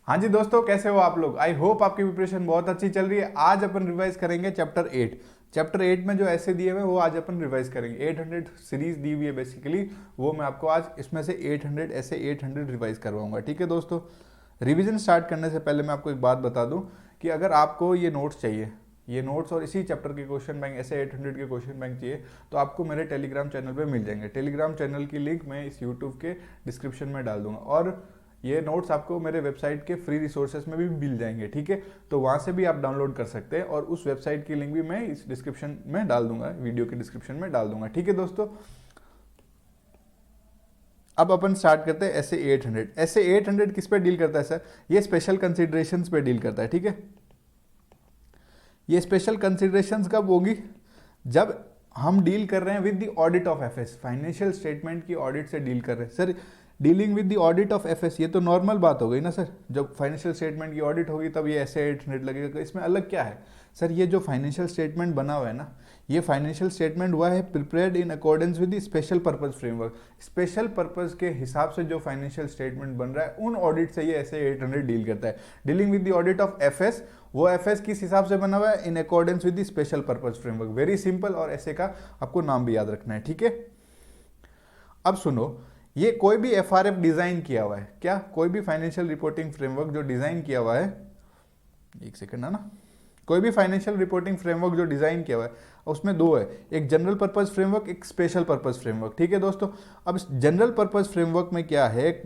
हाँ जी दोस्तों, कैसे हो आप लोग। आई होप आपकी प्रिपरेशन बहुत अच्छी चल रही है। आज अपन रिवाइज करेंगे चैप्टर 8। चैप्टर 8 में जो ऐसे दिए हुए वो आज अपन रिवाइज करेंगे। 800 सीरीज दी हुई है बेसिकली, वो मैं आपको आज इसमें से 800 ऐसे 800 रिवाइज करवाऊंगा। ठीक है दोस्तों, रिवीजन स्टार्ट करने से पहले मैं आपको एक बात बता दूं कि अगर आपको ये नोट्स चाहिए, ये नोट्स और इसी चैप्टर के क्वेश्चन बैंक ऐसे 800 के क्वेश्चन बैंक चाहिए, तो आपको मेरे टेलीग्राम चैनल पे मिल जाएंगे। टेलीग्राम चैनल की लिंक मैं इस यूट्यूब के डिस्क्रिप्शन में डाल दूंगा, और ये नोट्स आपको मेरे वेबसाइट के फ्री रिसोर्सेज में भी मिल जाएंगे। ठीक है, तो वहां से भी आप डाउनलोड कर सकते हैं, और उस वेबसाइट की लिंक भी मैं इस डिस्क्रिप्शन में डाल दूंगा, वीडियो के डिस्क्रिप्शन में डाल दूंगा। ठीक है दोस्तों, अब अपन स्टार्ट करते हैं ऐसे 800। ऐसे 800 किस पे डील करता है सर? ये स्पेशल कंसिडरेशंस पे डील करता है। ठीक है, ये स्पेशल कंसिडरेशंस कब होगी? जब हम डील कर रहे हैं with the audit of FS, financial statement की ऑडिट से डील कर रहे हैं। Sir dealing with the audit of FS, ये तो नॉर्मल बात हो गई ना सर। जब फाइनेंशियल स्टेटमेंट की ऑडिट होगी तब ये ऐसे 800 लगेगा, तो इसमें अलग क्या है? सर ये जो फाइनेंशियल स्टेटमेंट बना हुआ है ना, ये फाइनेंशियल स्टेटमेंट हुआ है prepared in accordance with the special purpose framework. Special purpose के हिसाब से जो फाइनेंशियल स्टेटमेंट बन रहा है, उन ऑडिट से ये ऐसे 800 डील करता है। Dealing with the audit of FS, वो एफएस किस हिसाब से बना हुआ है? In accordance with the special purpose framework. Very simple, और ऐसे का आपको नाम भी याद रखना है। ठीक है, अब सुनो, ये कोई भी एफआरएफ डिजाइन किया हुआ है क्या? कोई भी फाइनेंशियल रिपोर्टिंग फ्रेमवर्क जो डिजाइन किया हुआ है, एक सेकंड है ना, कोई भी फाइनेंशियल रिपोर्टिंग फ्रेमवर्क जो डिजाइन किया हुआ है, उसमें दो है, एक जनरल पर्पस फ्रेमवर्क, एक स्पेशल पर्पस फ्रेमवर्क। ठीक है दोस्तों, अब इस जनरल पर्पस फ्रेमवर्क में क्या है?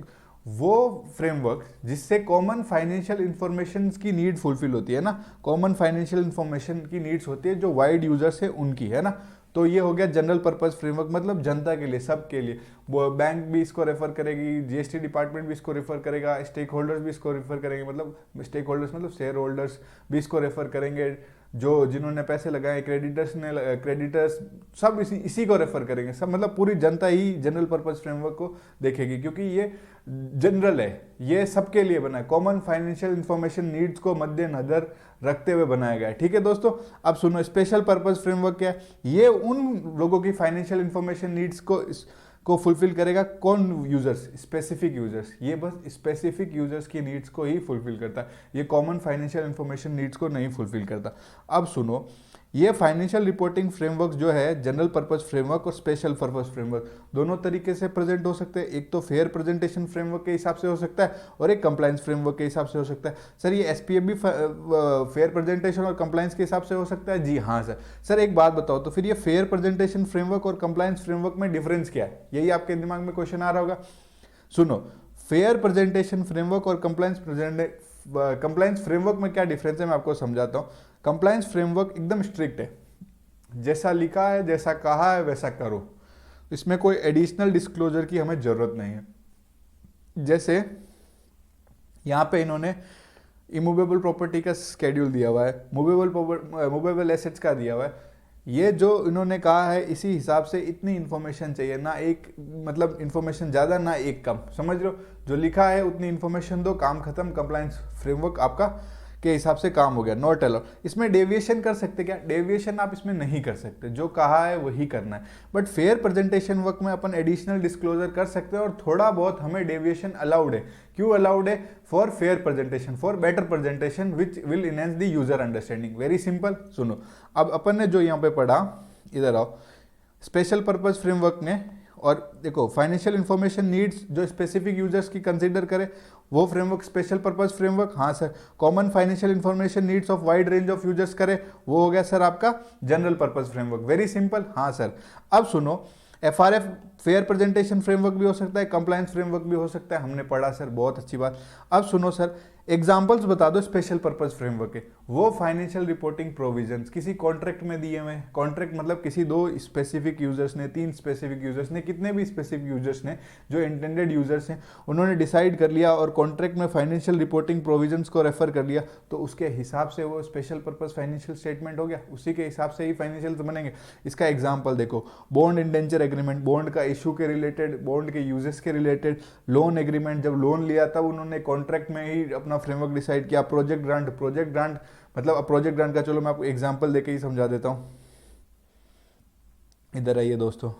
वो फ्रेमवर्क जिससे कॉमन फाइनेंशियल इंफॉर्मेशन की नीड फुलफिल होती है ना, कॉमन फाइनेंशियल इंफॉर्मेशन की नीड्स होती है जो वाइड यूजर्स है उनकी, है ना। तो ये हो गया जनरल पर्पस फ्रेमवर्क, मतलब जनता के लिए, सबके लिए। वो बैंक भी इसको रेफर करेगी, जीएसटी डिपार्टमेंट भी इसको रेफर करेगा, स्टेक होल्डर्स भी इसको रेफर करेंगे, मतलब स्टेक होल्डर्स मतलब शेयर होल्डर्स भी इसको रेफर करेंगे, जो जिन्होंने पैसे लगाए, क्रेडिटर्स सब इसी को रेफर करेंगे सब, मतलब पूरी जनता ही जनरल पर्पस फ्रेमवर्क को देखेगी, क्योंकि ये जनरल है, ये सबके लिए बना है, कॉमन फाइनेंशियल इंफॉर्मेशन नीड्स को मद्देनजर रखते हुए बनाया गया है। ठीक है दोस्तों, अब सुनो, स्पेशल पर्पस फ्रेमवर्क क्या है? ये उन लोगों की फाइनेंशियल इंफॉर्मेशन नीड्स को फुलफिल करेगा। कौन? Users, specific users. ये बस स्पेसिफिक यूजर्स की नीड्स को ही फुलफिल करता है, ये कॉमन फाइनेंशियल इंफॉर्मेशन नीड्स को नहीं फुलफिल करता। अब सुनो, ये फाइनेंशियल रिपोर्टिंग फ्रेमवर्क जो है, जनरल पर्पस फ्रेमवर्क और स्पेशल पर्पस फ्रेमवर्क, दोनों तरीके से प्रेजेंट हो सकते हैं। एक तो फेयर प्रेजेंटेशन फ्रेमवर्क के हिसाब से हो सकता है, और एक कंप्लायंस फ्रेमवर्क के हिसाब से हो सकता है। सर ये एसपीएफ भी फेयर प्रेजेंटेशन और कंप्लायंस के हिसाब से हो सकता है? जी हाँ सर। सर एक बात बताओ, तो फिर ये फेयर प्रेजेंटेशन फ्रेमवर्क और कंप्लायंस फ्रेमवर्क में डिफरेंस क्या है? यही आपके दिमाग में क्वेश्चन आ रहा होगा। सुनो, फेयर प्रेजेंटेशन फ्रेमवर्क और कंप्लायंस फ्रेमवर्क में क्या डिफरेंस है मैं आपको समझाता हूँ। कंप्लायंस फ्रेमवर्क एकदम स्ट्रिक्ट है, जैसा लिखा है, जैसा कहा है वैसा करो, इसमें कोई एडिशनल डिस्क्लोजर की हमें जरूरत नहीं है। जैसे यहाँ पे इन्होंने इमूवेबल प्रॉपर्टी का स्केड्यूल दिया हुआ है, मूवेबल एसेट्स का दिया हुआ है, ये जो इन्होंने कहा है इसी हिसाब से इतनी इन्फॉर्मेशन चाहिए, ना एक मतलब इन्फॉर्मेशन ज़्यादा ना एक कम, समझ लो, जो लिखा है उतनी इन्फॉर्मेशन दो, काम खत्म। कंप्लायंस फ्रेमवर्क आपका के हिसाब से काम हो गया, नॉट अलाउड। इसमें डेविएशन कर सकते क्या? डेविएशन आप इसमें नहीं कर सकते, जो कहा है वही करना है। बट फेयर प्रेजेंटेशन वर्क में अपन एडिशनल डिस्क्लोजर कर सकते हैं, और थोड़ा बहुत हमें डेविएशन अलाउड है। क्यों अलाउड है? For fair presentation, for better presentation which will enhance the user understanding. Very simple. सुनो, अब अपन ने जो यहाँ पे पढ़ा, इधर आओ, स्पेशल पर्पज फ्रेमवर्क में, और देखो फाइनेंशियल इंफॉर्मेशन नीड्स जो स्पेसिफिक यूजर्स की कंसीडर करे, वो फ्रेमवर्क स्पेशल पर्पज फ्रेमवर्क। हाँ sir, common financial information needs of wide range of users करे, वो हो गया सर आपका general purpose framework. Very simple. हाँ सर, अब सुनो, एफआरएफ फेयर प्रेजेंटेशन फ्रेमवर्क भी हो सकता है, कंप्लायंस फ्रेमवर्क भी हो सकता है, हमने पढ़ा सर, बहुत अच्छी बात। अब सुनो सर, एग्जाम्पल्स बता दो स्पेशल पर्पज फ्रेमवर्क के। वो फाइनेंशियल रिपोर्टिंग प्रोविजंस किसी कॉन्ट्रैक्ट में दिए हुए, कॉन्ट्रैक्ट मतलब किसी दो स्पेसिफिक यूजर्स ने, तीन स्पेसिफिक यूजर्स ने, कितने भी स्पेसिफिक यूजर्स ने, जो इंटेंडेड यूजर्स हैं, उन्होंने डिसाइड कर लिया और कॉन्ट्रैक्ट में फाइनेंशियल रिपोर्टिंग प्रोविजंस को रेफर कर लिया, तो उसके हिसाब से वो स्पेशल पर्पज फाइनेंशियल स्टेटमेंट हो गया, उसी के हिसाब से ही फाइनेंशियल बनेंगे। इसका एग्जाम्पल देखो, बॉन्ड इंडेंचर एग्रीमेंट, बॉन्ड का इशू के रिलेटेड, बॉन्ड के यूजेस के रिलेटेड, लोन एग्रीमेंट, जब लोन लिया तब उन्होंने कॉन्ट्रैक्ट में ही अपना फ्रेमवर्क डिसाइड किया। प्रोजेक्ट ग्रांट मतलब प्रोजेक्ट ग्रांट का, चलो मैं आपको एग्जांपल देके ही समझा देता हूं, इधर आइए दोस्तों।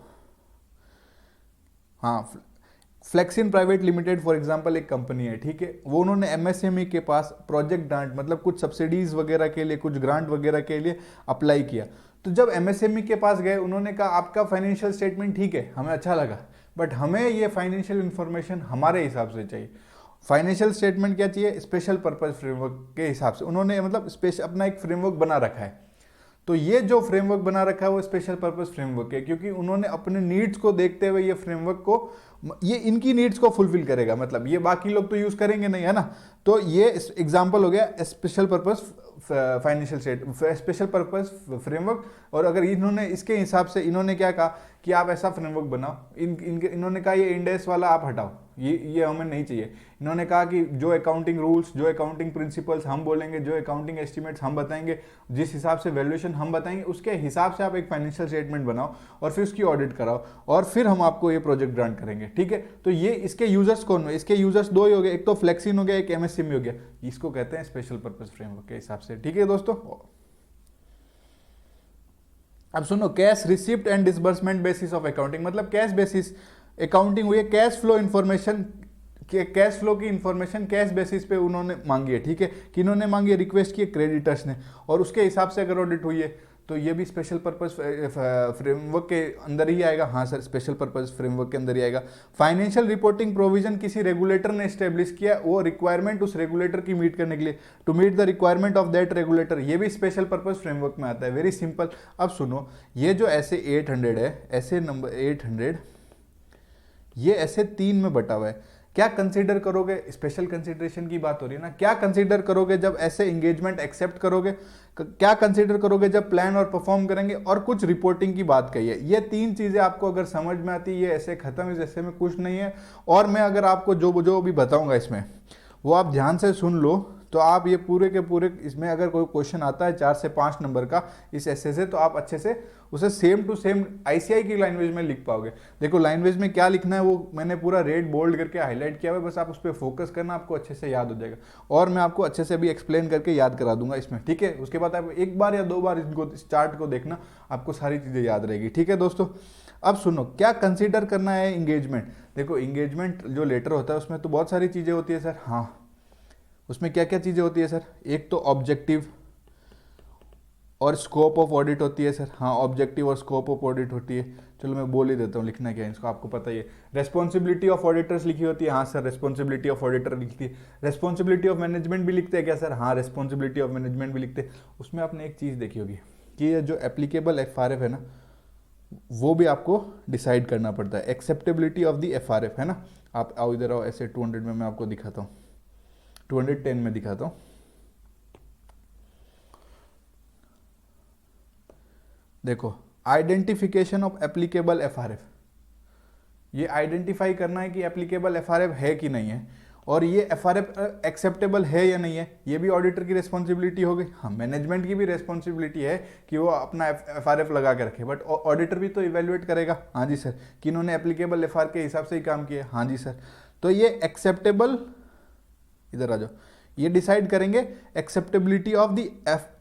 हाँ, फ्लेक्सिन प्राइवेट लिमिटेड फॉर एग्जांपल एक कंपनी है, ठीक है, वो उन्होंने एमएसएमई के पास प्रोजेक्ट ग्रांट मतलब कुछ सब्सिडीज वगैरह के लिए, कुछ ग्रांट वगैरह के लिए अप्लाई किया। तो जब एमएसएमई के पास गए, उन्होंने कहा आपका फाइनेंशियल स्टेटमेंट ठीक है, हमें अच्छा लगा, बट हमें ये फाइनेंशियल इंफॉर्मेशन हमारे हिसाब से चाहिए। फाइनेंशियल स्टेटमेंट क्या चाहिए, स्पेशल पर्पज फ्रेमवर्क के हिसाब से उन्होंने मतलब स्पेशल अपना एक फ्रेमवर्क बना रखा है। तो ये जो फ्रेमवर्क बना रखा है वो स्पेशल पर्पस फ्रेमवर्क है, क्योंकि उन्होंने अपने नीड्स को देखते हुए ये फ्रेमवर्क को, ये इनकी नीड्स को फुलफिल करेगा, मतलब ये बाकी लोग तो यूज करेंगे नहीं, है ना। तो ये एग्जांपल हो गया special purpose financial special purpose framework. और अगर इन्होंने इसके हिसाब से इन्होंने क्या कहा कि आप ऐसा फ्रेमवर्क बनाओ, इन्होंने कहा ये इंडेक्स वाला आप हटाओ, ये हमें नहीं चाहिए। इन्होंने कहा कि जो अकाउंटिंग रूल्स, जो अकाउंटिंग प्रिंसिपल्स हम बोलेंगे, जो अकाउंटिंग एस्टिमेट्स हम बताएंगे, जिस हिसाब से वैल्यूएशन हम बताएंगे, उसके हिसाब से आप एक फाइनेंशियल स्टेटमेंट बनाओ और फिर उसकी ऑडिट कराओ, और फिर हम आपको ये प्रोजेक्ट ग्रांट करेंगे, ठीक है। तो ये इसके यूजर्स कौन है, इसके यूजर्स दो ही हो गए, एक तो फ्लेक्सिन हो गया, एक एमएसएमई हो गया। इसको कहते हैं स्पेशल पर्पस फ्रेमवर्क के हिसाब से, ठीक है दोस्तों। अब सुनो, cash receipt and disbursement basis of accounting, मतलब कैश बेसिस अकाउंटिंग हुई है, cash flow information, cash flow की इंफॉर्मेशन कैश बेसिस पे उन्होंने मांगी है, ठीक है। कि इन्होंने मांगी है, रिक्वेस्ट की क्रेडिटर्स ने, और उसके हिसाब से अगर ऑडिट हुई है तो ये भी स्पेशल पर्पस फ्रेमवर्क के अंदर ही आएगा। हाँ सर, स्पेशल पर्पस फ्रेमवर्क के अंदर ही आएगा। फाइनेंशियल रिपोर्टिंग प्रोविजन किसी रेगुलेटर ने स्टेब्लिश किया, वो रिक्वायरमेंट उस रेगुलेटर की मीट करने के लिए, to meet the requirement of that regulator, ये भी स्पेशल पर्पस फ्रेमवर्क में आता है। Very simple. अब सुनो, ये जो ऐसे 800 है, ऐसे नंबर 800, ये ऐसे 3 में बटा हुआ है। क्या कंसीडर करोगे, स्पेशल कंसीडरेशन की बात हो रही है ना, क्या कंसीडर करोगे जब ऐसे एंगेजमेंट एक्सेप्ट करोगे, क्या कंसीडर करोगे जब प्लान और परफॉर्म करेंगे, और कुछ रिपोर्टिंग की बात कही है। ये 3 चीजें आपको अगर समझ में आती है, ये ऐसे खत्म है जैसे में कुछ नहीं है। और मैं अगर आपको जो भी बताऊंगा इसमें, वो आप ध्यान से सुन लो, तो आप ये पूरे के पूरे, इसमें अगर कोई क्वेश्चन आता है 4 से 5 नंबर का इस ऐसे से, तो आप अच्छे से उसे सेम टू सेम आईसीआई की लैंग्वेज में लिख पाओगे। देखो लैंग्वेज में क्या लिखना है वो मैंने पूरा रेड बोल्ड करके हाईलाइट किया हुआ है, बस आप उस पर फोकस करना, आपको अच्छे से याद हो जाएगा। और मैं आपको अच्छे से भी एक्सप्लेन करके याद करा दूंगा इसमें, ठीक है। उसके बाद आप 1 बार या 2 बार इस चार्ट को देखना, आपको सारी चीज़ें याद रहेगी, ठीक है दोस्तों। अब सुनो, क्या कंसीडर करना है एंगेजमेंट। देखो एंगेजमेंट जो लेटर होता है उसमें तो बहुत सारी चीज़ें होती है सर। हाँ, उसमें क्या क्या चीज़ें होती है सर, एक तो ऑब्जेक्टिव और स्कोप ऑफ ऑडिट होती है सर। हाँ, ऑब्जेक्टिव और स्कोप ऑफ ऑडिट होती है। चलो मैं बोल ही देता हूँ, लिखना क्या है इसको, आपको पता ही है। रेस्पॉन्सिबिलिटी ऑफ ऑडिटर्स लिखी होती है। हाँ सर, रेस्पॉन्सिबिलिटी ऑफ ऑडिटर लिखती है। रेस्पॉन्सिबिलिटी ऑफ मैनेजमेंट भी लिखते हैं क्या सर। हाँ, रेस्पॉन्सिबिलिटी ऑफ मैनेजमेंट भी लिखते हैं। उसमें आपने एक चीज़ देखी होगी कि ये जो एप्लीकेबल एफआरएफ है ना, वो भी आपको डिसाइड करना पड़ता है। एक्सेप्टेबिलिटी ऑफ द एफआरएफ है ना। आप आओ इधर आओ, ऐसे 200 में मैं आपको दिखाता हूँ, 210 में दिखाता हूँ। देखो, आइडेंटिफिकेशन ऑफ एप्लीकेबल एफआरएफ, ये आइडेंटिफाई करना है कि एप्लीकेबल एफआरएफ है कि नहीं है, और ये एफआरएफ एक्सेप्टेबल है या नहीं है, ये भी ऑडिटर की रिस्पॉन्सिबिलिटी हो गई। हाँ, मैनेजमेंट की भी रिस्पॉन्सिबिलिटी है कि वो अपना एफआरएफ लगा के रखे, बट ऑडिटर भी तो इवेल्युएट करेगा। हाँ जी सर, कि इन्होंने एप्लीकेबल एफआर के हिसाब से ही काम किया। हाँ जी सर, तो ये एक्सेप्टेबल, इधर आ जाओ, ये डिसाइड करेंगे acceptability of the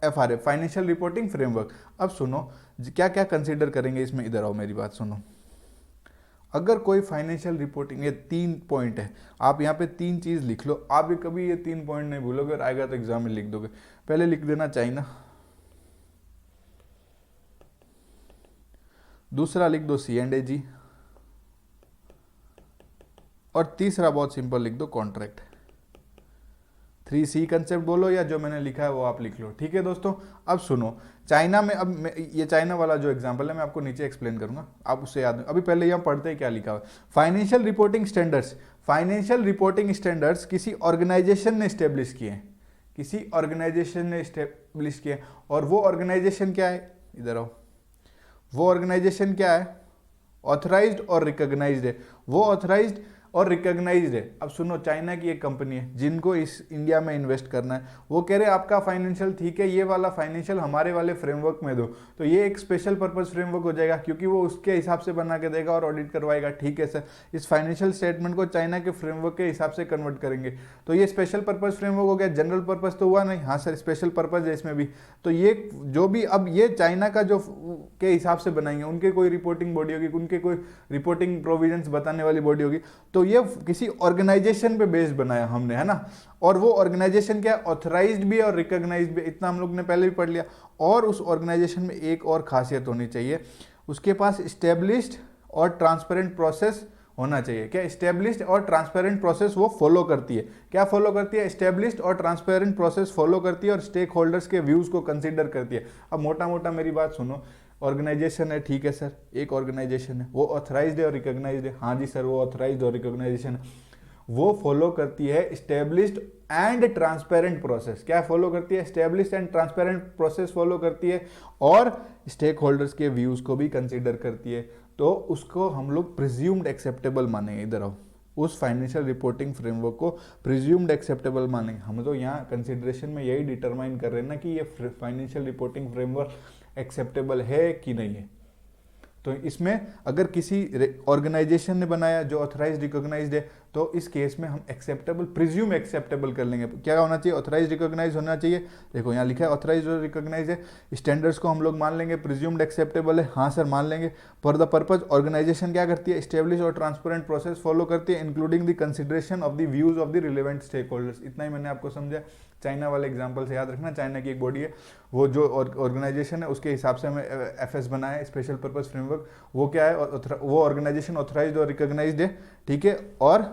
FRF, financial reporting framework. अब सुनो क्या क्या कंसीडर करेंगे इसमें, इधर आओ मेरी बात सुनो। अगर कोई फाइनेंशियल रिपोर्टिंग, ये 3 पॉइंट है, आप यहाँ पे 3 चीज लिख लो। आप भी कभी ये 3 पॉइंट नहीं भूलोगे, और आएगा तो एग्जाम में लिख दोगे। पहले लिख देना चाइना, दूसरा लिख दो C&AG, और तीसरा बहुत सिंपल लिख दो कॉन्ट्रैक्ट। 3C कंसेप्ट बोलो, या जो मैंने लिखा है वो आप लिख लो, ठीक है दोस्तों। अब सुनो, चाइना में, अब ये चाइना वाला जो एग्जांपल है मैं आपको नीचे एक्सप्लेन करूंगा, आप उससे याद, अभी पहले यहाँ पढ़ते हैं क्या लिखा हुआ है। Financial reporting standards, financial reporting standards किसी ऑर्गेनाइजेशन ने स्टेब्लिश किए हैं, किसी ऑर्गेनाइजेशन ने स्टेब्लिश किए, और वो ऑर्गेनाइजेशन क्या है, इधर आओ, वो ऑर्गेनाइजेशन क्या है, ऑथराइज्ड और रिकॉग्नाइज्ड है। वो ऑथराइज्ड और रिकॉग्नाइज्ड है। अब सुनो, चाइना की एक कंपनी है जिनको इस इंडिया में इन्वेस्ट करना है, वो कह रहे आपका फाइनेंशियल ठीक है, ये वाला फाइनेंशियल हमारे वाले फ्रेमवर्क में दो, तो ये एक स्पेशल पर्पस फ्रेमवर्क हो जाएगा, क्योंकि वो उसके हिसाब से बना के देगा और ऑडिट करवाएगा। ठीक है सर, इस फाइनेंशियल स्टेटमेंट को चाइना के फ्रेमवर्क के हिसाब से कन्वर्ट करेंगे, तो ये स्पेशल पर्पस फ्रेमवर्क हो गया। जनरल पर्पस तो हुआ नहीं। हाँ सर, स्पेशल पर्पस है इसमें भी। तो ये जो भी, अब ये चाइना का जो के हिसाब से बनाएंगे, उनके कोई रिपोर्टिंग बॉडी होगी, उनके कोई रिपोर्टिंग प्रोविजंस बताने वाली बॉडी होगी, तो तो ये किसी ऑर्गेनाइजेशन पे बेस्ड बनाया हमने, है ना। और वो ऑर्गेनाइजेशन क्या है, ऑथराइज्ड भी और रिकॉग्नाइज्ड भी, इतना हम लोग ने पहले भी पढ़ लिया। और उस ऑर्गेनाइजेशन में एक और खासियत होनी चाहिए, उसके पास इस्टेब्लिश्ड और ट्रांसपेरेंट प्रोसेस होना चाहिए। क्या इस्टेब्लिश्ड और ट्रांसपेरेंट प्रोसेस वो फॉलो करती है। क्या फॉलो करती है, इस्टेब्लिश्ड और ट्रांसपेरेंट प्रोसेस फॉलो करती है और स्टेक होल्डर्स के व्यूज को कंसीडर करती है। अब मोटा मोटा मेरी बात सुनो, ऑर्गेनाइजेशन है, ठीक है सर, एक ऑर्गेनाइजेशन है, वो ऑथराइज्ड है और रिकॉग्नाइज्ड है, हाँ जी सर वो ऑथराइज्ड और रिकॉग्नाइजेशन है, वो फॉलो करती है इस्टेब्लिश्ड एंड ट्रांसपेरेंट प्रोसेस। क्या फॉलो करती है, established and transparent process follow करती है और स्टेक होल्डर्स के व्यूज को भी कंसीडर करती है। तो उसको हम लोग प्रिज्यूम्ड एक्सेप्टेबल मानेंगे। इधर आओ, उस फाइनेंशियल रिपोर्टिंग फ्रेमवर्क को प्रिज्यूम्ड एक्सेप्टेबल मानेंगे। हम तो यहाँ कंसिडरेशन में यही डिटरमाइन कर रहे हैं ना कि ये फाइनेंशियल रिपोर्टिंग फ्रेमवर्क एक्सेप्टेबल है कि नहीं है। तो इसमें अगर किसी ऑर्गेनाइजेशन ने बनाया जो ऑथराइज्ड रिकॉग्नाइज्ड है, तो इस केस में हम एक्सेप्टेबल प्रिज्यूम एक्सेप्टेबल कर लेंगे। क्या होना चाहिए, ऑथराइज्ड रिकॉग्नाइज होना चाहिए। देखो यहाँ लिखा है ऑथराइज्ड और रिकॉग्नाइज है, स्टैंडर्ड्स को हम लोग मान लेंगे, प्रिज्यूम्ड एक्सेप्टेबल है, हाँ सर मान लेंगे। फॉर द पर्पज ऑर्गेनाइजेशन क्या करती है, एस्टेब्लिश और ट्रांसपेरेंट प्रोसेस फॉलो करती है, including the consideration of the views of the relevant stakeholders. इतना ही मैंने आपको समझा। चाइना वाले एग्जाम्पल से याद रखना, चाइना की एक बॉडी है, वो जो ऑर्गेनाइजेशन है उसके हिसाब से हमें एफएस बनाया है, स्पेशल पर्पज फ्रेमवर्क। वो क्या है, वो ऑर्गेनाइजेशन ऑथराइज्ड और रिकॉग्नाइज्ड है, ठीक है, और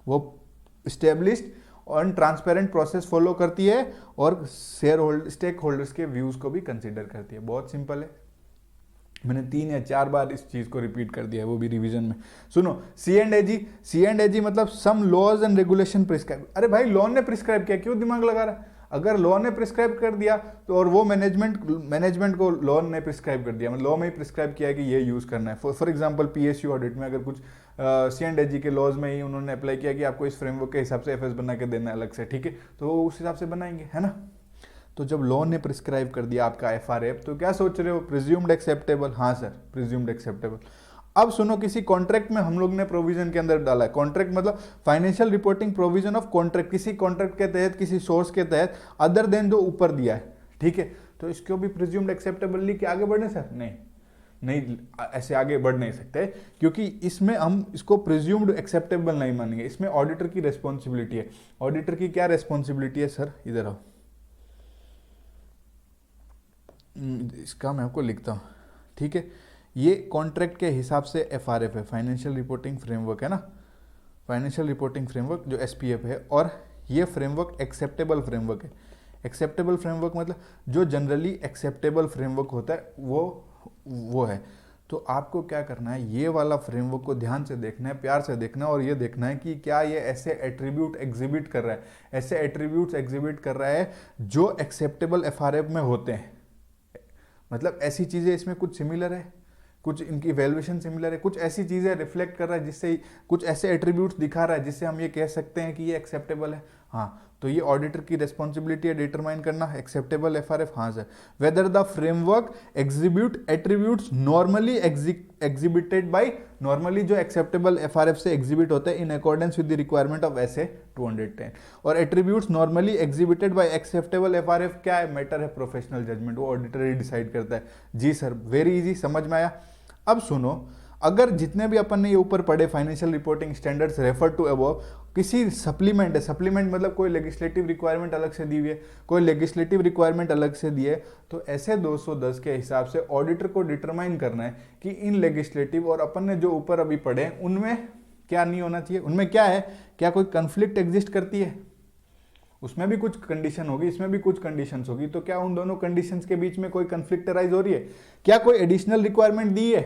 वो स्टेब्लिश्ड और ट्रांसपेरेंट प्रोसेस फॉलो करती है और शेयर होल्डर स्टेक होल्डर्स के व्यूज को भी कंसीडर करती है। बहुत सिंपल है, मैंने 3 या 4 बार इस चीज को रिपीट कर दिया है, वो भी रिवीजन में। सुनो, सी एंड ए जी मतलब some laws and regulation prescribe. अरे भाई लॉ ने प्रिस्क्राइब किया, क्यों दिमाग लगा रहा है। अगर लॉ ने प्रिस्क्राइब कर दिया तो, और वो मैनेजमेंट को लॉ ने प्रिस्क्राइब कर दिया, मतलब लॉ में ही प्रिस्क्राइब किया है कि ये यूज करना है। फॉर एग्जांपल पीएसयू ऑडिट में अगर कुछ सी एंड ए जी के लॉज में ही उन्होंने अप्लाई किया कि आपको इस फ्रेमवर्क के हिसाब से एफएस बना के देना है अलग से, ठीक है, तो उस हिसाब से बनाएंगे, है ना। तो जब लॉ ने प्रिस्क्राइब कर दिया आपका एफआरएफ, तो क्या सोच रहे हो, प्रिज्यूम्ड एक्सेप्टेबल। हाँ सर प्रिज्यूम्ड एक्सेप्टेबल। अब सुनो, किसी कॉन्ट्रैक्ट में हम लोग ने प्रोविजन के अंदर डाला है, कॉन्ट्रैक्ट मतलब financial reporting provision of contract, किसी कॉन्ट्रैक्ट के तहत, किसी सोर्स के तहत, अदर देन जो ऊपर दिया है, ठीक है, तो इसको भी प्रिज्यूम्ड एक्सेप्टेबल लिख के आगे बढ़ने सर, नहीं ऐसे आगे बढ़ नहीं सकते, क्योंकि इसमें हम इसको प्रिज्यूम्ड एक्सेप्टेबल नहीं मानेंगे। इसमें ऑडिटर की रेस्पॉन्सिबिलिटी है। ऑडिटर की क्या रेस्पॉन्सिबिलिटी है सर, इधर आओ, इसका मैं आपको लिखता हूँ, ठीक है। ये कॉन्ट्रैक्ट के हिसाब से एफआरएफ है, फाइनेंशियल रिपोर्टिंग फ्रेमवर्क है ना, फाइनेंशियल रिपोर्टिंग फ्रेमवर्क जो एसपीएफ है, और ये फ्रेमवर्क एक्सेप्टेबल फ्रेमवर्क है। एक्सेप्टेबल फ्रेमवर्क मतलब जो जनरली एक्सेप्टेबल फ्रेमवर्क होता है वो है। तो आपको क्या करना है, ये वाला फ्रेमवर्क को ध्यान से देखना है, प्यार से देखना है, और ये देखना है कि क्या ये ऐसे एट्रीब्यूट एग्जिबिट कर रहा है, ऐसे एट्रीब्यूट्स एग्जिबिट कर रहा है जो एक्सेप्टेबल एफआरएफ में होते हैं। मतलब ऐसी चीज़ें इसमें कुछ सिमिलर है, कुछ इनकी वैल्यूएशन सिमिलर है, कुछ ऐसी चीज़ें रिफ्लेक्ट कर रहा है जिससे, कुछ ऐसे एट्रीब्यूट्स दिखा रहा है जिससे हम ये कह सकते हैं कि ये एक्सेप्टेबल है। हाँ, तो ये ऑडिटर की रिस्पॉन्सिबिलिटी है डिटरमाइन करना एक्सेप्टेबल एफआरएफ। हाँ sir, whether the framework exhibit attributes normally exhibited by, normally जो एक्सेप्टेबल एफआरएफ से एग्जिबिट होता है in accordance with the requirement of SA 210, और attributes normally exhibited by acceptable FRF क्या है, मैटर है प्रोफेशनल जजमेंट, वो ऑडिटर ही डिसाइड करता है। जी सर, वेरी इजी, समझ में आया। अब सुनो, अगर जितने भी अपन ने ये ऊपर पढ़े financial reporting standards refer to above, किसी सप्लीमेंट है, सप्लीमेंट मतलब कोई लेजिस्लेटिव रिक्वायरमेंट अलग से दी हुई है, कोई लेजिस्लेटिव रिक्वायरमेंट अलग से दी है, तो ऐसे 210 के हिसाब से ऑडिटर को डिटरमाइन करना है कि इन लेजिस्लेटिव और अपन ने जो ऊपर अभी पढ़े उनमें क्या नहीं होना चाहिए, उनमें क्या है, क्या कोई कंफ्लिक्ट एग्जिस्ट करती है, उसमें भी कुछ कंडीशन होगी, इसमें भी कुछ कंडीशंस होगी, तो क्या उन दोनों कंडीशंस के बीच में कोई कंफ्लिक्ट अराइज हो रही है, क्या कोई एडिशनल रिक्वायरमेंट दी है,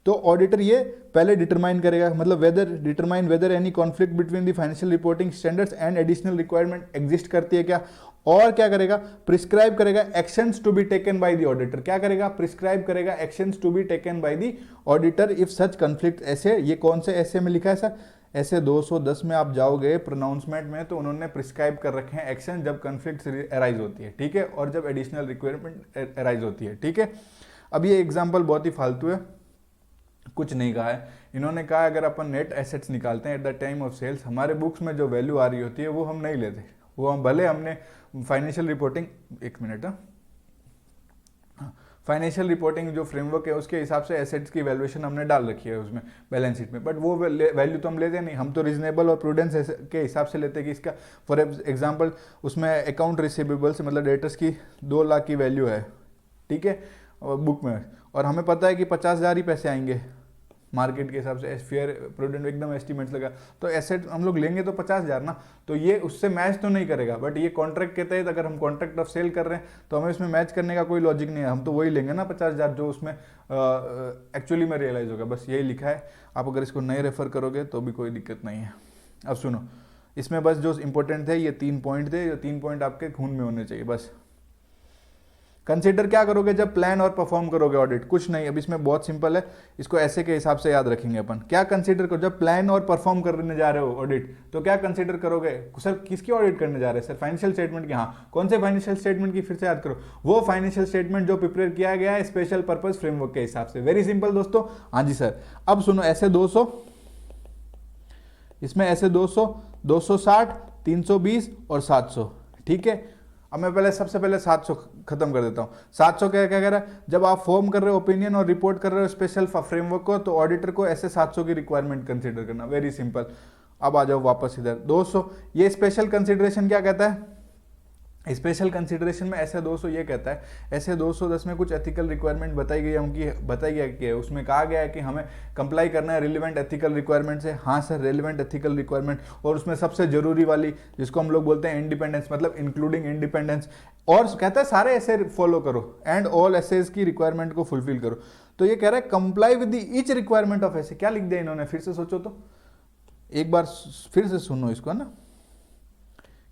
तो ऑडिटर ये पहले डिटरमाइन करेगा, मतलब determine whether any conflict between the financial reporting standards and additional requirement exist करती है क्या, और क्या करेगा, प्रिस्क्राइब करेगा actions to be taken by the auditor, क्या करेगा, प्रिस्क्राइब करेगा actions to be taken by the auditor if such conflict. ऐसे, ये कौन से ऐसे में लिखा है सर, ऐसे 210 में आप जाओगे प्रोनाउंसमेंट में, तो उन्होंने प्रिस्क्राइब कर रखे हैं एक्शन जब कॉन्फ्लिक्ट अराइज होती है, ठीक है, और जब एडिशनल रिक्वायरमेंट अराइज होती है, ठीक है। अब ये एग्जाम्पल बहुत ही फालतू है, कुछ नहीं कहा है इन्होंने, कहा अगर अपन नेट एसेट्स निकालते हैं at the time of sales, हमारे बुक्स में जो वैल्यू आ रही होती है वो हम नहीं लेते, वो हम भले हमने फाइनेंशियल रिपोर्टिंग, एक मिनट, फाइनेंशियल रिपोर्टिंग जो फ्रेमवर्क है उसके हिसाब से एसेट्स की वैल्यूएशन हमने डाल रखी है उसमें बैलेंस शीट में, बट वो वैल्यू तो हम लेते नहीं, हम तो रीजनेबल और प्रूडेंस के हिसाब से लेते हैं कि इसका फॉर एग्जांपल उसमें अकाउंट रिसीवेबल्स मतलब डेटर्स की 2 लाख की वैल्यू है, ठीक है, बुक में, और हमें पता है कि 50,000 ही पैसे आएंगे मार्केट के हिसाब से, फेयर प्रूडेंट एकदम एस्टिमेट्स लगा, तो एसेट हम लोग लेंगे तो 50,000 ना, तो ये उससे मैच तो नहीं करेगा, बट ये कॉन्ट्रैक्ट के तहत अगर हम कॉन्ट्रैक्ट ऑफ सेल कर रहे हैं तो हमें इसमें मैच करने का कोई लॉजिक नहीं है, हम तो वही लेंगे ना 50,000 जो उसमें एक्चुअली में रियलाइज होगा, बस यही लिखा है। आप अगर इसको नहीं रेफर करोगे तो भी कोई दिक्कत नहीं है। अब सुनो, इसमें बस जो इंपॉर्टेंट थे ये 3 पॉइंट थे, ये 3 पॉइंट आपके खून में होने चाहिए बस। कंसीडर क्या करोगे जब प्लान और परफॉर्म करोगे ऑडिट, कुछ नहीं, अब इसमें बहुत सिंपल है, इसको ऐसे के हिसाब से याद रखेंगे अपन। क्या कंसीडर करो जब प्लान और परफॉर्म करने जा रहे हो ऑडिट, तो क्या कंसीडर करोगे? सर किसकी ऑडिट करने जा रहे हैं? सर फाइनेंशियल स्टेटमेंट की। हाँ, कौन से फाइनेंशियल स्टेटमेंट की? फिर से याद करो, वो फाइनेंशियल स्टेटमेंट जो प्रिपेयर किया गया है स्पेशल पर्पज फ्रेमवर्क के हिसाब से। वेरी सिंपल दोस्तों। हाँ जी सर। अब सुनो, ऐसे 200, इसमें ऐसे 200, 260, 320 और 700, ठीक है। अब मैं पहले सबसे पहले 700 खत्म कर देता हूँ। 700 क्या क्या कह रहा है? जब आप फॉर्म कर रहे हो ओपिनियन और रिपोर्ट कर रहे हो स्पेशल फ्रेमवर्क को, तो ऑडिटर को ऐसे 700 की रिक्वायरमेंट कंसीडर करना। Very simple. अब आ जाओ वापस इधर 200, ये स्पेशल कंसीडरेशन क्या कहता है? स्पेशल कंसीडरेशन में ऐसे 200 ये कहता है, ऐसे 210 में कुछ एथिकल रिक्वायरमेंट बताई गई है उनकी, बताई गया कि उसमें कहा गया है कि हमें कंप्लाई करना है रिलेवेंट एथिकल रिक्वायरमेंट से। हाँ सर, रिलेवेंट एथिकल रिक्वायरमेंट, और उसमें सबसे जरूरी वाली जिसको हम लोग बोलते हैं इंडिपेंडेंस, मतलब इंक्लूडिंग इंडिपेंडेंस, और कहता है सारे ऐसे फॉलो करो एंड ऑल एसेज की रिक्वायरमेंट को फुलफिल करो। तो ये कह रहा है comply with the each requirement of ऐसे। क्या लिख दिया इन्होंने? फिर से सोचो तो, एक बार फिर से सुनो इसको ना,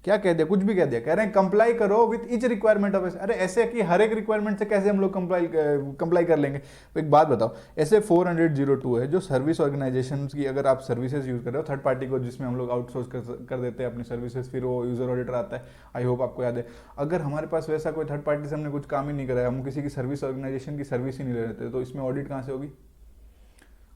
क्या कह दिया? कुछ भी कह दिया। कह रहे हैं कंप्लाई करो विद ईच रिक्वायरमेंट ऑफ ऐसे। अरे ऐसे कि हर एक रिक्वायरमेंट से कैसे हम लोग कंप्लाई कर लेंगे? तो एक बात बताओ, ऐसे 402 है जो सर्विस ऑर्गेनाइजेशन की, अगर आप सर्विसेज यूज कर रहे हो थर्ड पार्टी को, जिसमें हम लोग आउटसोर्स कर देते हैं अपनी सर्विसेज, फिर वो यूजर ऑडिटर आता है। आई होप आपको याद है। अगर हमारे पास वैसा कोई थर्ड पार्टी से हमने कुछ काम ही नहीं कराया, हम किसी की सर्विस ऑर्गेनाइजेशन की सर्विस ही नहीं ले रहे थे, तो इसमें ऑडिट कहाँ से होगी?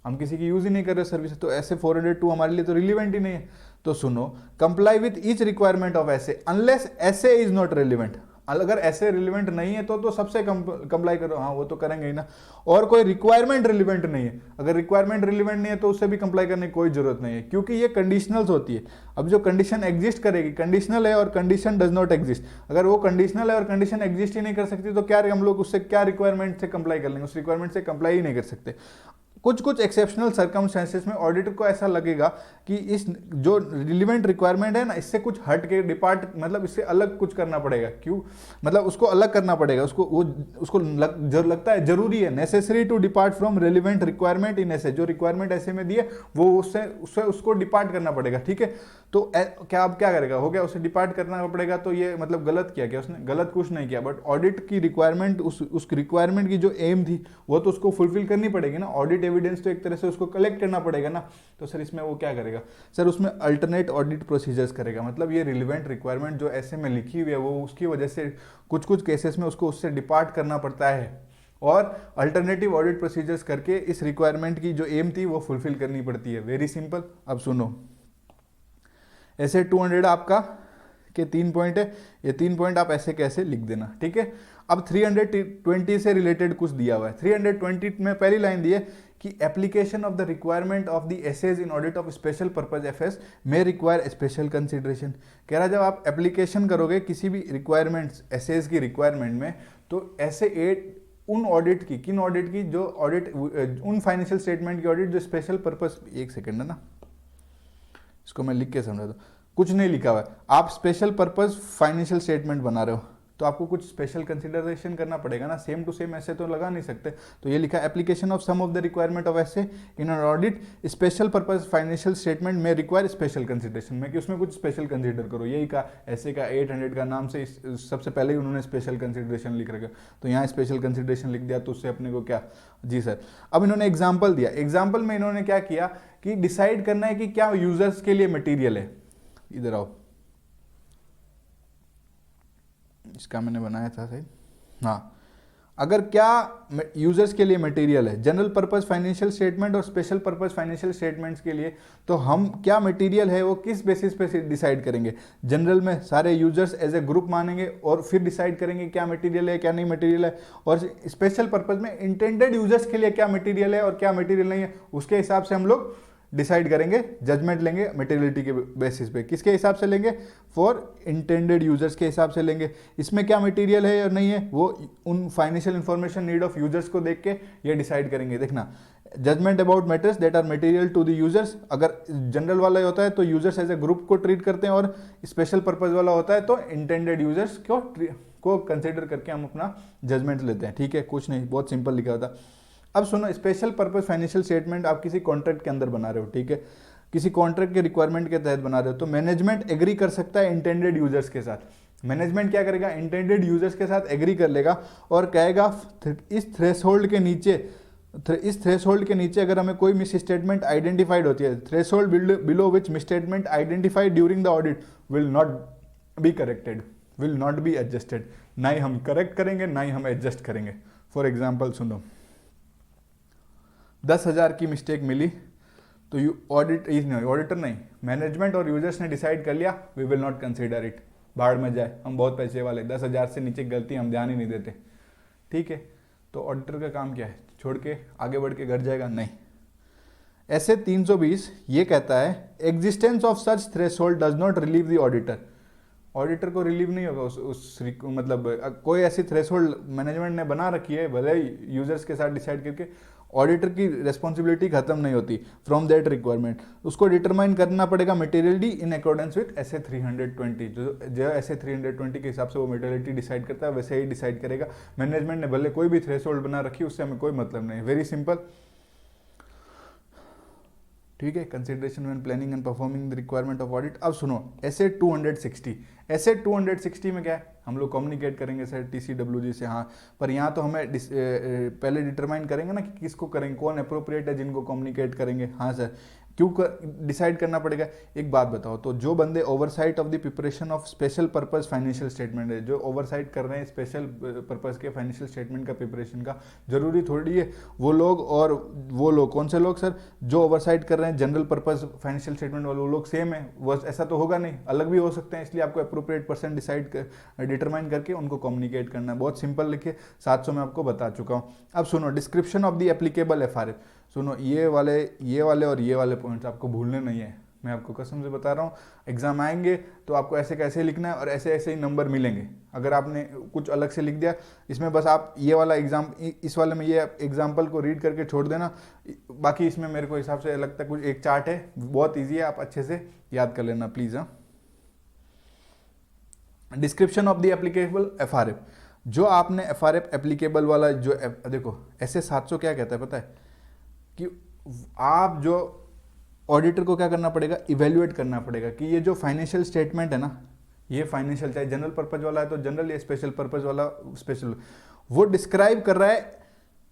हम किसी की यूज ही नहीं कर रहे सर्विस, तो ऐसे 402 हमारे लिए तो रिलीवेंट ही नहीं है। तो सुनो, comply with each requirement of ऐसे अनलेस ऐसे इज नॉट रिलीवेंट। अगर ऐसे रिलीवेंट नहीं है तो सबसे कंप्लाई करो। हाँ, वो तो करेंगे ही ना। और कोई रिक्वायरमेंट रिलीवेंट नहीं है, अगर रिक्वायरमेंट रिलीवेंट नहीं है तो उससे भी कंप्लाई करने की कोई जरूरत नहीं है, क्योंकि ये कंडीशनल्स होती है। अब जो कंडीशन एग्जिस्ट करेगी, कंडीशनल है और कंडीशन डज नॉट एग्जिस्ट, अगर वो कंडीशनल है और कंडीशन एग्जिस्ट ही नहीं कर सकती तो क्या हम लोग उससे क्या रिक्वायरमेंट से कंप्लाई कर लेंगे? उस रिक्वायरमेंट से कंप्लाई ही नहीं कर सकते। कुछ कुछ एक्सेप्शनल सर्कमस्टेंसेस में ऑडिटर को ऐसा लगेगा कि इस जो रिलीवेंट रिक्वायरमेंट है ना, इससे कुछ हट के मतलब इससे अलग कुछ करना पड़ेगा। क्यों? मतलब उसको अलग करना पड़ेगा, उसको लगता है जरूरी है, necessary to depart from relevant requirement in ऐसे। जो रिक्वायरमेंट ऐसे में दी है वो उससे उसको डिपार्ट करना पड़ेगा, ठीक है। तो क्या अब क्या करेगा? हो गया, उसे डिपार्ट करना पड़ेगा। तो ये मतलब गलत किया क्या उसने? गलत कुछ नहीं किया, बट ऑडिट की रिक्वायरमेंट, उस रिक्वायरमेंट की जो एम थी वो तो उसको फुलफिल करनी पड़ेगी ना। ऑडिट एविडेंस तो एक तरह से उसको कलेक्ट करना पड़ेगा ना। तो सर इसमें वो क्या करेगा? सर उसमें अल्टरनेट ऑडिट प्रोसीजर्स करेगा। मतलब ये रिलेवेंट रिक्वायरमेंट जो ऐसे में लिखी हुई है वो उसकी वजह से कुछ कुछ केसेस में उसको उससे डिपार्ट करना पड़ता है, और अल्टरनेटिव ऑडिट प्रोसीजर्स करके इस रिक्वायरमेंट की जो एम थी वो फुलफिल करनी पड़ती है। Very simple. अब सुनो, ऐसे 200 आपका के 3 पॉइंट है, ये 3 पॉइंट आप ऐसे कैसे लिख देना, ठीक है। अब 320 से रिलेटेड कुछ दिया हुआ है। 320 में पहली लाइन दी है कि application of the requirement of the SAs in audit of special purpose FS में रिक्वायर स्पेशल कंसिडरेशन। कह रहा है जब आप एप्लीकेशन करोगे किसी भी रिक्वायरमेंट्स एसेज की रिक्वायरमेंट में, तो ऐसे 8 उन ऑडिट की, किन ऑडिट की? जो ऑडिट उन फाइनेंशियल स्टेटमेंट की ऑडिट जो स्पेशल पर्पज, एक सेकेंड है ना, इसको मैं लिख के समझा दूं। कुछ नहीं लिखा हुआ है, आप स्पेशल पर्पज फाइनेंशियल स्टेटमेंट बना रहे हो तो आपको कुछ स्पेशल कंसिडरेशन करना पड़ेगा ना, सेम टू सेम ऐसे तो लगा नहीं सकते। तो ये लिखा application of some of the requirement of ऐसे in an audit special purpose financial statement में रिक्वायर स्पेशल कंसिडरेशन में, कि उसमें कुछ स्पेशल कंसिडर करो। यही का ऐसे का 800 का नाम से सबसे पहले ही उन्होंने स्पेशल कंसिडरेशन लिख रखा, तो यहाँ स्पेशल कंसिडरेशन लिख दिया, तो उससे अपने को क्या? जी सर। अब इन्होंने एग्जाम्पल दिया, एग्जाम्पल में इन्होंने क्या किया कि डिसाइड करना है कि क्या यूजर्स के लिए मटीरियल है। इधर आओ, इसका मैंने बनाया था सही। हाँ, अगर क्या यूजर्स के लिए मटेरियल है, जनरल पर्पस फाइनेंशियल स्टेटमेंट और स्पेशल पर्पस फाइनेंशियल स्टेटमेंट्स के लिए, तो हम क्या मटेरियल है वो किस बेसिस पे डिसाइड करेंगे? जनरल में सारे यूजर्स एज ए ग्रुप मानेंगे और फिर डिसाइड करेंगे क्या मटेरियल है क्या नहीं मटेरियल है, और स्पेशल पर्पस में इंटेंडेड यूजर्स के लिए क्या मटेरियल है और क्या मटेरियल नहीं है, उसके हिसाब से हम लोग डिसाइड करेंगे, जजमेंट लेंगे मटेरियलिटी के बेसिस पे। किसके हिसाब से लेंगे? फॉर इंटेंडेड यूजर्स के हिसाब से लेंगे। इसमें क्या मटेरियल है और नहीं है वो उन financial information need of users को देख के ये डिसाइड करेंगे। देखना, judgement about matters that are material to the users, अगर जनरल वाला होता है तो यूजर्स एज ए ग्रुप को ट्रीट करते हैं, और स्पेशल पर्पज वाला होता है तो इंटेंडेड यूजर्स को कंसिडर करके हम अपना जजमेंट लेते हैं। ठीक है, कुछ नहीं, बहुत सिंपल लिखा होता। अब सुनो, स्पेशल पर्पस फाइनेंशियल स्टेटमेंट आप किसी कॉन्ट्रैक्ट के अंदर बना रहे हो, ठीक है, किसी कॉन्ट्रैक्ट के रिक्वायरमेंट के तहत बना रहे हो, तो मैनेजमेंट एग्री कर सकता है इंटेंडेड यूजर्स के साथ। मैनेजमेंट क्या करेगा? इंटेंडेड यूजर्स के साथ एग्री कर लेगा और कहेगा इस थ्रेशोल्ड के नीचे अगर हमें कोई मिस स्टेटमेंट आइडेंटिफाइड होती है, threshold below which miss statement identified during the audit will not be corrected, will not be adjusted. ना ही हम करेक्ट करेंगे ना ही हम एडजस्ट करेंगे। फॉर एग्जाम्पल सुनो, 10,000 की मिस्टेक मिली तो ऑडिटर नहीं, मैनेजमेंट और यूजर्स ने डिसाइड कर लिया we will not consider it, भाड़ में जाए, हम बहुत पैसे वाले, 10,000 से नीचे गलती हम ध्यान ही नहीं देते। ठीक है, तो ऑडिटर का काम क्या है? छोड़ के आगे बढ़ के घर जाएगा? नहीं। ऐसे 320 ये कहता है existence of such threshold does not relieve the auditor. Auditor को रिलीव नहीं होगा मतलब कोई ऐसी थ्रेशोल्ड मैनेजमेंट ने बना रखी है, भले ही यूजर्स के साथ डिसाइड करके, ऑडिटर की रिस्पॉन्सिबिलिटी खत्म नहीं होती फ्रॉम दैट रिक्वायरमेंट। उसको डिटरमाइन करना पड़ेगा materiality in accordance with SA 320, जो एसए 320 के हिसाब से वो मटेरियलिटी डिसाइड करता है वैसे ही डिसाइड करेगा। मैनेजमेंट ने भले कोई भी थ्रेशोल्ड बना रखी, उससे हमें कोई मतलब नहीं, वेरी सिंपल। ठीक है, consideration when planning and performing the requirement of audit. अब सुनो, एसे 260, एसे 260 में क्या है? हम लोग कम्युनिकेट करेंगे सर TCWG से, हाँ, पर यहाँ तो हमें पहले डिटरमाइन करेंगे ना कि किसको करेंगे, कौन अप्रोप्रिएट है जिनको कम्युनिकेट करेंगे। हाँ सर, क्यों डिसाइड करना पड़ेगा? एक बात बताओ, तो जो बंदे oversight of the preparation of special purpose financial statement है, जो ओवरसाइट कर रहे हैं स्पेशल पर्पस के फाइनेंशियल स्टेटमेंट का प्रिपरेशन का, जरूरी थोड़ी है वो लोग और वो लोग, कौन से लोग सर? जो ओवरसाइट कर रहे हैं जनरल पर्पस फाइनेंशियल स्टेटमेंट वाले, वो लोग सेम है? वो ऐसा तो होगा नहीं, अलग भी हो सकते हैं। इसलिए आपको अप्रोप्रिएट पर्सन डिटरमाइन करके उनको कम्युनिकेट करना है। बहुत सिंपल लिखिए, 700 में आपको बता चुका हूँ। अब सुनो, description of the applicable FRF। सुनो, ये वाले और ये वाले पॉइंट्स आपको भूलने नहीं है, मैं आपको कसम से बता रहा हूँ। एग्जाम आएंगे तो आपको ऐसे कैसे लिखना है और ऐसे ऐसे ही नंबर मिलेंगे। अगर आपने कुछ अलग से लिख दिया इसमें, बस आप ये वाला एग्जाम, इस वाले में ये एग्जाम्पल को रीड करके छोड़ देना, बाकी इसमें मेरे को हिसाब से लगता है कुछ एक चार्ट है, बहुत ईजी है, आप अच्छे से याद कर लेना प्लीज़। हाँ, description of the applicable FRF, जो आपने FRF एप्लीकेबल वाला जो देखो, ऐसे 700 क्या कहता है पता है? कि आप जो ऑडिटर को क्या करना पड़ेगा? इवेल्युएट करना पड़ेगा कि ये जो फाइनेंशियल स्टेटमेंट है ना, ये फाइनेंशियल चाहे जनरल पर्पज वाला है तो जनरल, या स्पेशल पर्पज वाला स्पेशल, वो डिस्क्राइब कर रहा है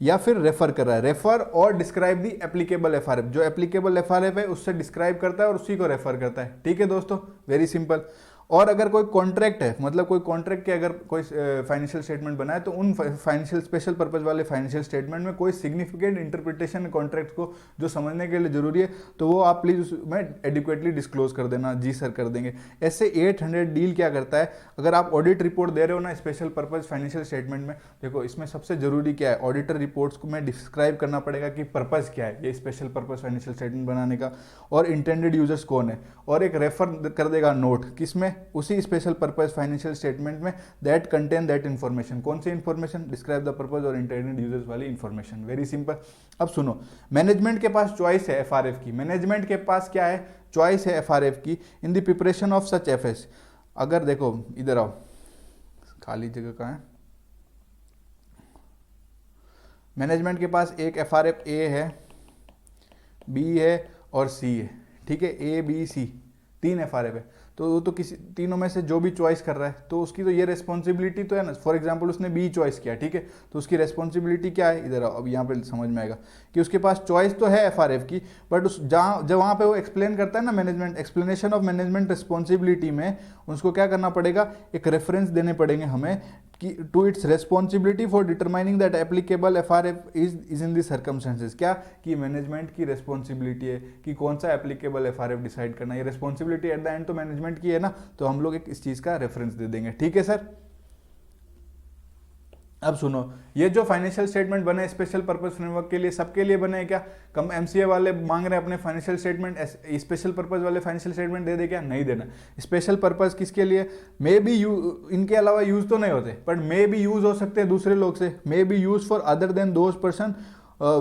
या फिर रेफर कर रहा है। रेफर और डिस्क्राइब दी एप्लीकेबल FRF, जो एप्लीकेबल FRF है उससे डिस्क्राइब करता है और उसी को रेफर करता है। ठीक है दोस्तों, वेरी सिंपल। और अगर कोई कॉन्ट्रैक्ट है, मतलब कोई कॉन्ट्रैक्ट के अगर कोई फाइनेंशियल स्टेटमेंट बनाए, तो उन फाइनेंशियल स्पेशल पर्पज वाले फाइनेंशियल स्टेटमेंट में कोई सिग्निफिकेंट इंटरप्रिटेशन कॉन्ट्रैक्ट को जो समझने के लिए जरूरी है, तो वो आप प्लीज़ उसमें एडिक्वेटली डिस्क्लोज कर देना। जी सर, कर देंगे। ऐसे 800 डील क्या करता है? अगर आप ऑडिट रिपोर्ट दे रहे हो ना स्पेशल पर्पज फाइनेंशियल स्टेटमेंट में, देखो इसमें सबसे जरूरी क्या है? ऑडिटर रिपोर्ट्स को मैं डिस्क्राइब करना पड़ेगा कि पर्पज क्या है ये स्पेशल पर्पज फाइनेंशियल स्टेटमेंट बनाने का, और इंटेंडेड यूजर्स कौन है, और एक रेफर कर देगा नोट, किसमें? उसी स्पेशल पर्पस फाइनेंशियल स्टेटमेंट में, दैट कंटेन दैट इन्फॉर्मेशन। कौन सी इन्फॉर्मेशन? डिस्क्राइब द पर्पस और इंटेंडेड यूजर्स वाली इन्फॉर्मेशन। Very simple. अब सुनो, मैनेजमेंट के पास चॉइस है FRF की, मैनेजमेंट के पास क्या है? चॉइस है FRF की in the preparation of such FS। अगर देखो इधर आओ, खाली जगह कहाँ है? मैनेजमेंट के पास एक FRF A है, B है और C है। ठीक है, A B C 3 FRF है। तो वो तो किसी तीनों में से जो भी चॉइस कर रहा है तो उसकी तो ये रिस्पॉन्सिबिलिटी तो है ना। फॉर एग्जांपल उसने बी चॉइस किया, ठीक है, तो उसकी रिस्पॉन्सिबिलिटी क्या है, इधर अब यहाँ पे समझ में आएगा कि उसके पास चॉइस तो है एफआरएफ की, बट उस जहाँ जब वहाँ पे वो एक्सप्लेन करता है ना management, explanation of management responsibility में उसको क्या करना पड़ेगा, एक रेफरेंस देने पड़ेंगे हमें कि to its responsibility for determining that applicable FRF is in the circumstances. क्या कि मैनेजमेंट की रेस्पॉन्सिबिलिटी है कि कौन सा एप्लीकेबल एफआरएफ डिसाइड करना, ये रेस्पॉन्सिबिलिटी एट द एंड तो मैनेजमेंट की है ना, तो हम लोग एक इस चीज का रेफरेंस दे देंगे, ठीक है सर। अब सुनो, ये जो फाइनेंशियल स्टेटमेंट बने स्पेशल पर्पस फ्रेमवर्क के लिए, सबके लिए बने क्या, कम एमसीए वाले मांग रहे हैं अपने फाइनेंशियल स्टेटमेंट, स्पेशल पर्पस वाले फाइनेंशियल स्टेटमेंट दे दे क्या, नहीं देना। स्पेशल पर्पस किसके लिए, मे बी इनके अलावा यूज तो नहीं होते बट मे बी यूज हो सकते हैं दूसरे लोग से, may be use for other than those person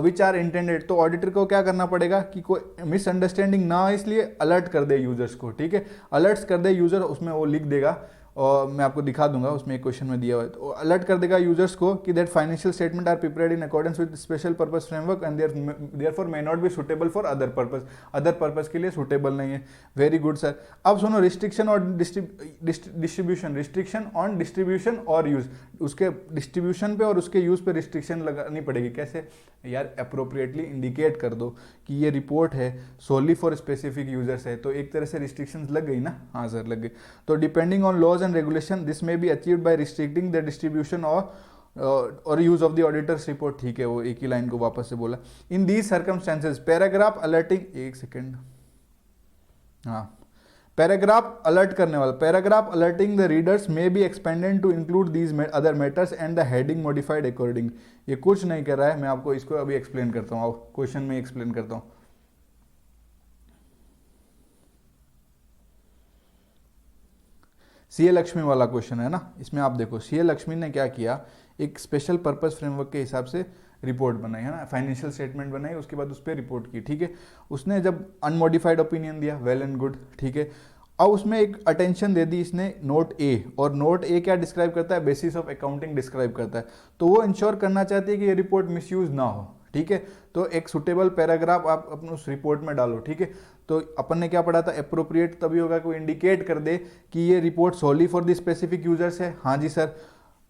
which are intended. तो ऑडिटर को क्या करना पड़ेगा कि कोई मिसअंडरस्टैंडिंग ना हो, इसलिए अलर्ट कर दे यूजर्स को, ठीक है, अलर्ट्स कर दे यूजर, उसमें वो लिख देगा और मैं आपको दिखा दूंगा, उसमें एक क्वेश्चन में दिया हुआ है, तो अलर्ट कर देगा यूजर्स को कि that financial statement are prepared in accordance with special purpose framework and therefore may not be suitable for other purpose, other purpose के लिए सुटेबल नहीं है। Very good sir. अब सुनो, रिस्ट्रिक्शन और डिस्ट्रीब्यूशन, रिस्ट्रिक्शन ऑन डिस्ट्रीब्यूशन और use, उसके distribution पे और उसके यूज पे रिस्ट्रिक्शन लगानी पड़ेगी। कैसे यार, अप्रोप्रिएटली इंडिकेट कर दो कि ये रिपोर्ट है सोली फॉर स्पेसिफिक यूजर्स है, तो एक तरह से रिस्ट्रिक्शंस लग गई ना। हाँ सर लग गई। तो depending on laws and regulation this may be achieved by restricting the distribution और use of the auditor's report, ठीक है, वो एक ही लाइन को वापस से बोला। In these circumstances paragraph alerting, एक सेकेंड, हाँ, पैराग्राफ अलर्ट करने वाला, paragraph alerting the readers may be expanded to include these other matters and the heading modified according. ये कुछ नहीं कर रहा है, मैं आपको इसको अभी एक्सप्लेन करता हूँ, क्वेश्चन में एक्सप्लेन करता हूँ। सीए लक्ष्मी वाला क्वेश्चन है ना, इसमें आप देखो सीए लक्ष्मी ने क्या किया, एक स्पेशल पर्पस फ्रेमवर्क के हिसाब से रिपोर्ट बनाई है ना, फाइनेंशियल स्टेटमेंट बनाई, उसके बाद उस पर रिपोर्ट की, ठीक है। उसने जब अनमॉडिफाइड ओपिनियन दिया, वेल एंड गुड, ठीक है। अब उसमें एक अटेंशन दे दी इसने नोट ए, और नोट ए क्या डिस्क्राइब करता है, बेसिस ऑफ अकाउंटिंग डिस्क्राइब करता है। तो वो इंश्योर करना चाहती है कि ये रिपोर्ट मिसयूज ना हो, ठीक है। तो एक सुटेबल पैराग्राफ आप अपने उस रिपोर्ट में डालो, ठीक है। तो अपन ने क्या पढ़ा था, अप्रोप्रिएट तभी होगा कोई इंडिकेट कर दे कि ये report solely for the specific users है, हाँ जी सर।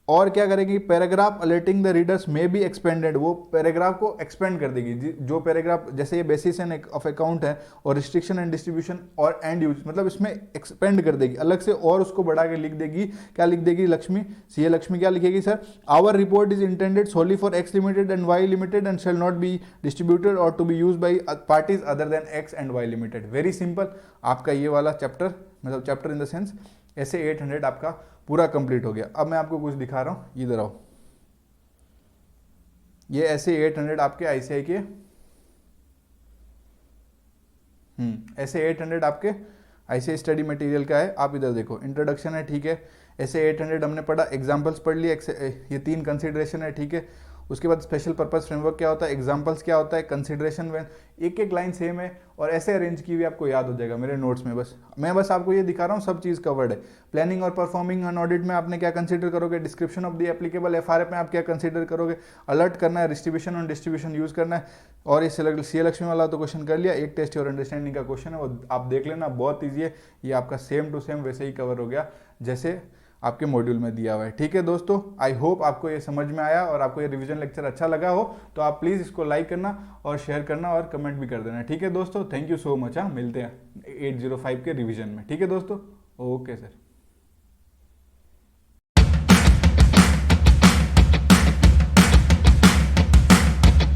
और क्या करेगी, paragraph alerting the readers may be expanded, वो पैराग्राफ को एक्सपेंड कर देगी। जो पैराग्राफ, जैसे ये बेसिस एंड ऑफ अकाउंट है और रिस्ट्रिक्शन एंड डिस्ट्रीब्यूशन और एंड यूज, मतलब इसमें एक्सपेंड कर देगी अलग से, और उसको बढ़ा के लिख देगी। क्या लिख देगी लक्ष्मी, सीए लक्ष्मी क्या लिखेगी sir, our report is intended solely for X limited and Y limited and shall not be distributed or to be use by parties other than X and Y limited. Very simple, आपका ये वाला chapter, मतलब chapter in the sense ऐसे 800 आपका पूरा complete हो गया। अब मैं आपको कुछ दिखा रहा हूं, इधर आओ। ये ऐसे 800 आपके आईसीआई के, ऐसे 800 आपके आईसीआई स्टडी मटेरियल का है। आप इधर देखो, इंट्रोडक्शन है, ठीक है, ऐसे 800 हमने पढ़ा, एग्जांपल्स पढ़ लिए, ये 3 कंसीडरेशन है, ठीक है। उसके बाद स्पेशल पर्पस फ्रेमवर्क क्या होता है, एग्जांपल्स क्या होता है, कंसीडरेशन, एक एक लाइन सेम है और ऐसे अरेंज की हुई आपको याद हो जाएगा मेरे नोट्स में। बस मैं आपको ये दिखा रहा हूँ, सब चीज़ कवर्ड है। प्लानिंग और परफॉर्मिंग ऑन ऑडिट में आपने क्या कंसीडर करोगे, description of the applicable FRF में आप क्या कंसीडर करोगे, अलर्ट करना है, डिस्ट्रीब्यूशन ऑन डिस्ट्रीब्यूशन यूज करना है। और ये सीए लक्ष्मी वाला तो क्वेश्चन कर लिया, एक टेस्ट और अंडरस्टैंडिंग का क्वेश्चन है, वो आप देख लेना, बहुत ईजी है। ये आपका सेम टू सेम वैसे ही कवर हो गया जैसे आपके मॉड्यूल में दिया हुआ है, ठीक है दोस्तों। आई होप आपको ये समझ में आया और आपको ये रिवीजन लेक्चर अच्छा लगा हो, तो आप प्लीज़ इसको लाइक करना और शेयर करना और कमेंट भी कर देना, ठीक है दोस्तों। Thank you so much. हाँ, मिलते हैं 805 के रिवीजन में, ठीक है दोस्तों। Okay sir.